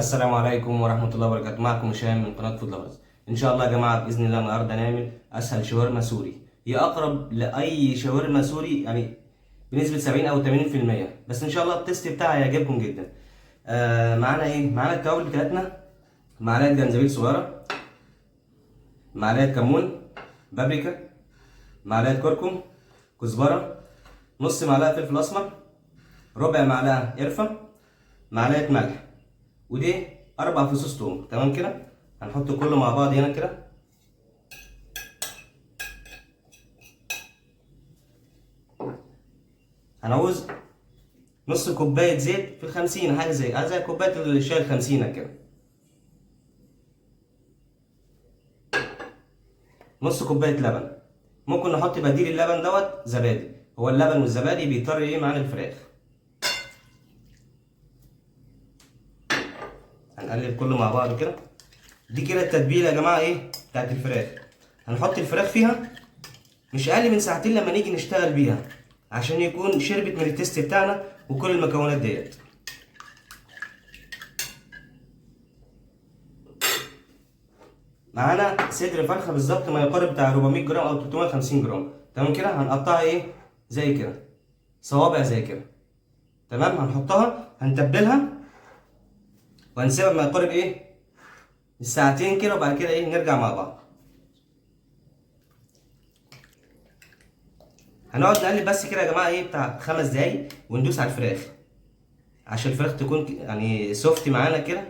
السلام عليكم ورحمة الله وبركاته. معكم هشام من قناة فود لافرز. إن شاء الله يا جماعة بإذن الله النهاردة نعمل أسهل شاورما سوري، هي أقرب لأي شاورما سوري يعني بنسبة 70 أو 80%، بس إن شاء الله التيست بتاعها هيعجبكم جدا. معانا إيه؟ معانا التوابل بتاعتنا: معلقة جنزبيل صغيرة، معلقة كمون، بابريكا، معلقة كركم، كزبرة، نص معلقة فلفل أسمر، ربع معلقة قرفة، معلقة ملح، ودي 4 فصوص توم. تمام كده. هنحط كله مع بعض هنا كده. هنعوز نص كوباية زيت في ال50، حاجة زي كوباية الشاي ال50 كده. نص كوباية لبن، ممكن نحط بديل اللبن دوت زبادي، هو اللبن والزبادي بيطري ايه معانا الفراخ. هنقلب كله مع بعض كده. دي كده التتبيلة يا جماعة ايه بتاعت الفراخ. هنحط الفراخ فيها مش اقل من ساعتين لما نيجي نشتغل بيها، عشان يكون شربت من التيست بتاعنا وكل المكونات ديت. معانا صدر فرخه بالظبط ما يقارب بتاع 400 جرام او 350 جرام. تمام كده. هنقطعها ايه زي كده، صوابع زي كده. تمام. هنحطها هنتبلها وهنسيبها ما يقارب ايه الساعتين كده، وبعد كده ايه نرجع مع بعض. هنقعد نقلب بس كده يا جماعه ايه بتاع 5 دقايق، وندوس على الفراخ عشان الفراخ تكون يعني سوفتي معانا كده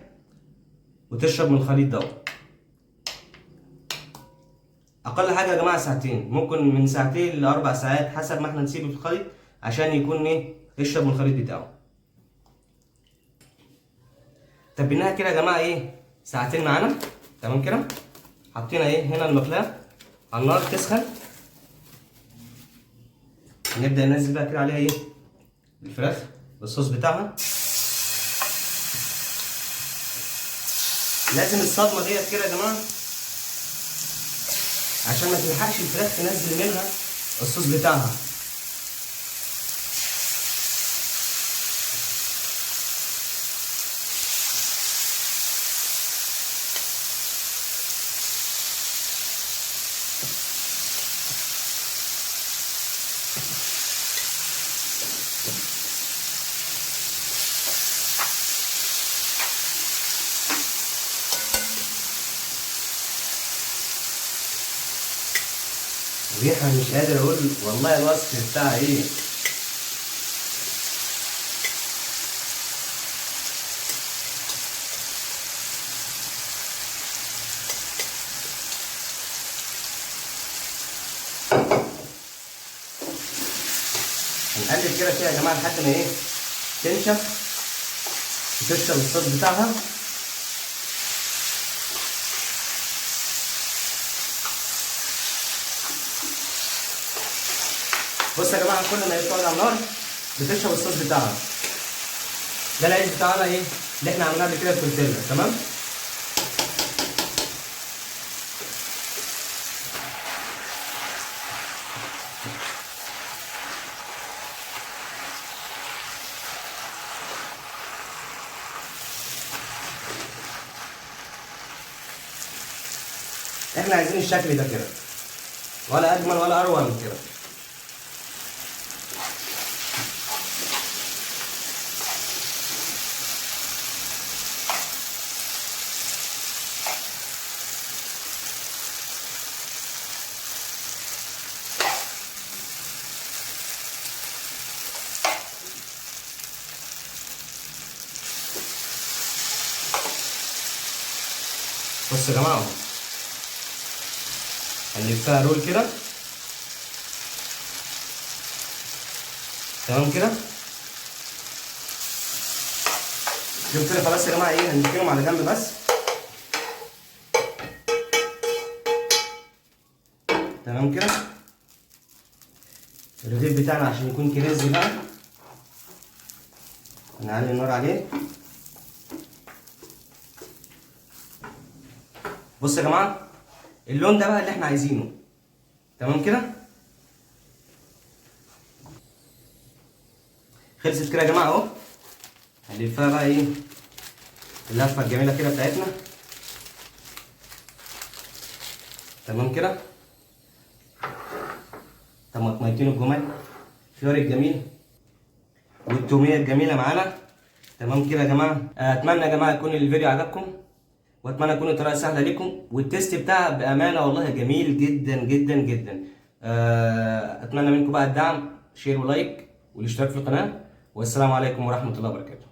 وتشرب من الخليط دوت. اقل حاجه يا جماعه ساعتين، ممكن من ساعتين ل4 ساعات حسب ما احنا نسيبه في الخليط عشان يكون ايه يشرب من الخليط بتاعه. تبيناها كده يا جماعه ايه ساعتين معانا. تمام كده. حطينا ايه هنا المقلاة على النار تسخن. نبدا ننزل بقى كده عليها ايه الفراخ بالصوص بتاعها. لازم الصدمه ديت كده يا جماعه عشان ما تلحقش الفراخ تنزل منها الصوص بتاعها. الريحه مش قادر اقول والله الوصف بتاعها ايه. هنقلب كده فيها يا جماعه لحد ما ايه تنشف وتشرب الصوص بتاعها. بص يا جماعه كل ما هي بتقعد على النار بتشرب الصوص بتاعها. ده العيش بتاعنا ايه اللي احنا عملناه قبل كده في التورتيلا. تمام. احنا عايزين الشكل ده كده، ولا اجمل ولا اروع من كده. بص يا جماعه اهو هنلفها رول كده. تمام كده. دول كده خلاص يا جماعه ايه هنركنهم على جنب بس. تمام كده. الرغيف بتاعنا عشان يكون كريسبي بقى هنعلي النار عليه. بص يا جماعه اللون ده بقى اللي احنا عايزينه. تمام كده. خلصت كده يا جماعه اهو. هنلفها بقى ايه اللفه الجميله كده بتاعتنا. تمام كده. طماطميتين الجمال، الخيار الجميل، والتوميه الجميله معانا. تمام كده يا جماعه. اتمنى يا جماعه يكون الفيديو عجبكم، واتمنى تكون الطريقه سهله لكم، والتيست بتاعها بامانه والله جميل جدا جدا جدا. اتمنى منكم بقى الدعم، شير ولايك والاشتراك في القناه، والسلام عليكم ورحمه الله وبركاته.